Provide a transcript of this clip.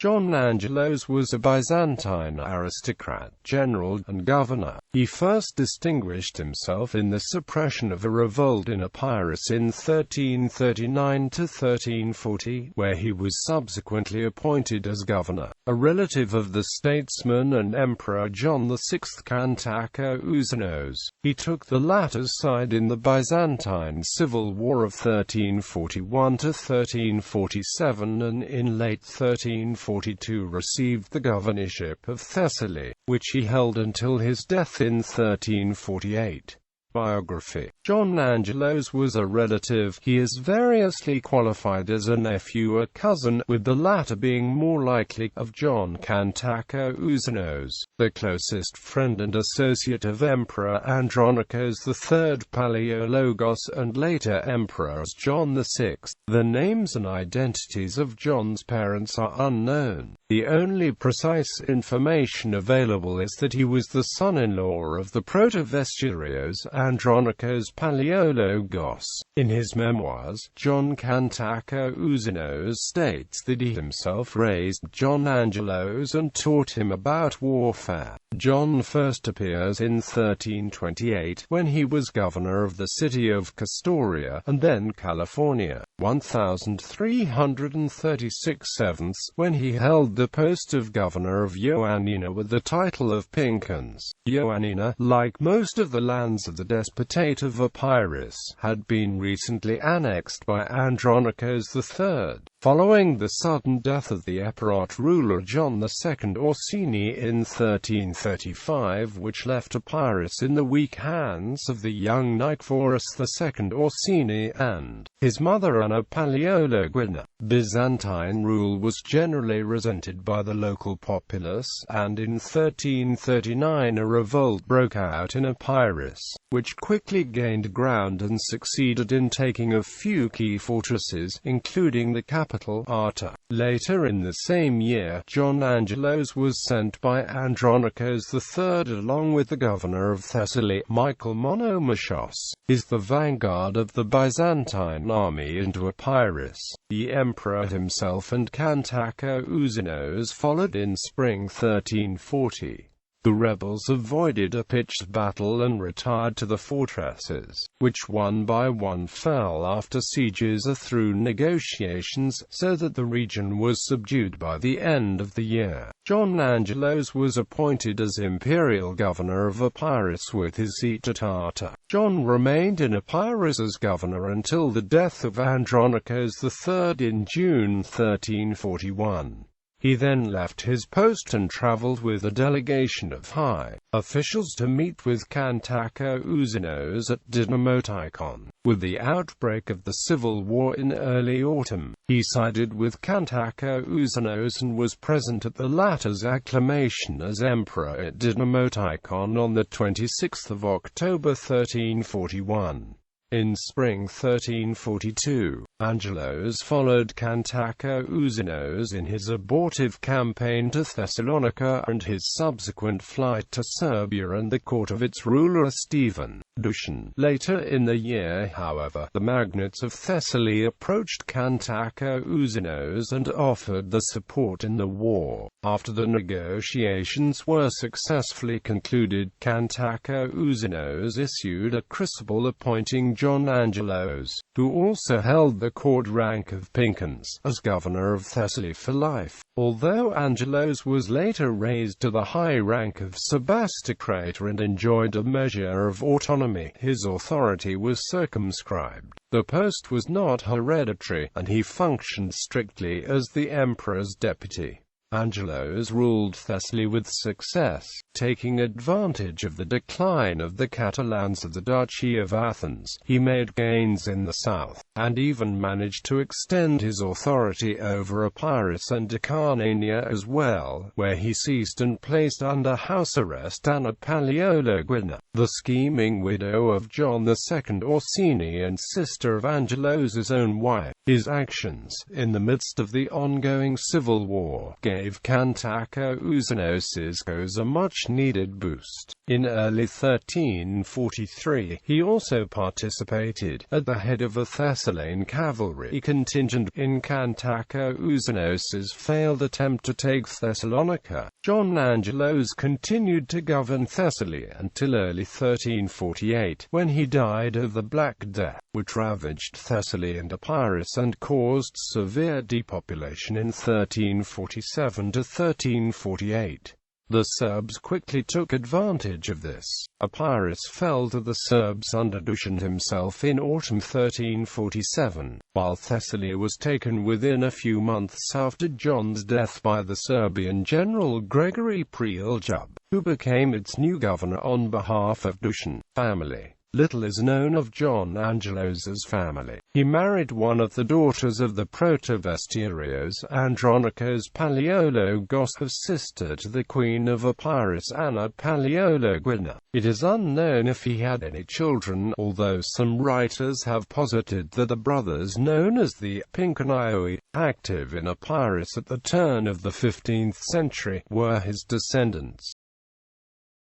John Angelos was a Byzantine aristocrat, general, and governor. He first distinguished himself in the suppression of a revolt in Epirus in 1339–1340, where he was subsequently appointed as governor. A relative of the statesman and emperor John VI Kantakouzenos, he took the latter's side in the Byzantine Civil War of 1341–1347 and in late 1342 received the governorship of Thessaly, which he held until his death in 1348. Biography. John Angelos was a relative. He is variously qualified as a nephew or cousin, with the latter being more likely, of John Kantakouzenos, the closest friend and associate of Emperor Andronicos III Palaiologos and later emperors John VI. The names and identities of John's parents are unknown. The only precise information available is that he was the son-in-law of the protovestiarios Andronicos Palaiologos. In his memoirs, John Kantakouzenos states that he himself raised John Angelos and taught him about warfare. John first appears in 1328, when he was governor of the city of Castoria, and then California. 1336 when he held the post of governor of Ioannina with the title of Pinkans. Ioannina, like most of the lands of the despotate of Epirus, had been recently annexed by Andronicos III. Following the sudden death of the Epirot ruler John II Orsini in 1335, which left Epirus in the weak hands of the young Nicephorus II Orsini and his mother Anna Palaiologina, Byzantine rule was generally resented by the local populace, and in 1339 a revolt broke out in Epirus, which quickly gained ground and succeeded in taking a few key fortresses, including the capital, Arta. Later in the same year, John Angelos was sent by Andronicos III along with the governor of Thessaly, Michael Monomachos, is the vanguard of the Byzantine army into Epirus. The emperor himself and Kantakouzenos followed in spring 1340. The rebels avoided a pitched battle and retired to the fortresses, which one by one fell after sieges or through negotiations, so that the region was subdued by the end of the year. John Angelos was appointed as imperial governor of Epirus with his seat at Arta. John remained in Epirus as governor until the death of Andronicos III in June 1341. He then left his post and traveled with a delegation of high officials to meet with Kantakouzenos at Dynamotikon. With the outbreak of the civil war in early autumn, he sided with Kantakouzenos and was present at the latter's acclamation as emperor at Dynamotikon on the 26th of October 1341. In spring 1342, Angelos followed Kantakouzenos in his abortive campaign to Thessalonica and his subsequent flight to Serbia and the court of its ruler Stephen Dusan. Later in the year, however, the magnates of Thessaly approached Kantakouzenos and offered the support in the war. After the negotiations were successfully concluded, Kantakouzenos issued a crucible appointing John Angelos, who also held the court rank of Pinkans, as governor of Thessaly for life. Although Angelos was later raised to the high rank of sebastokrator and enjoyed a measure of autonomy, his authority was circumscribed. The post was not hereditary, and he functioned strictly as the emperor's deputy. Angelos ruled Thessaly with success, taking advantage of the decline of the Catalans of the Duchy of Athens. He made gains in the south, and even managed to extend his authority over Epirus and Acarnania as well, where he seized and placed under house arrest Anna Palaiologina, the scheming widow of John II Orsini and sister of Angelos's own wife. His actions, in the midst of the ongoing civil war, gave Kantakouzenos' cause a much-needed boost. In early 1343, he also participated, at the head of a Thessalian cavalry contingent, in Kantakouzenos' failed attempt to take Thessalonica. John Angelos continued to govern Thessaly until early 1348, when he died of the Black Death, which ravaged Thessaly and Epirus and caused severe depopulation in 1347 to 1348. The Serbs quickly took advantage of this. Epirus fell to the Serbs under Dušan himself in autumn 1347, while Thessaly was taken within a few months after John's death by the Serbian general Gregory Preljub, who became its new governor on behalf of Dušan family. Little is known of John Angelos's family. He married one of the daughters of the protovestiarios, Andronikos Palaiologos, sister to the queen of Epirus Anna Palaiologina. It is unknown if he had any children, although some writers have posited that the brothers known as the Pinkanioi, active in Epirus at the turn of the 15th century, were his descendants.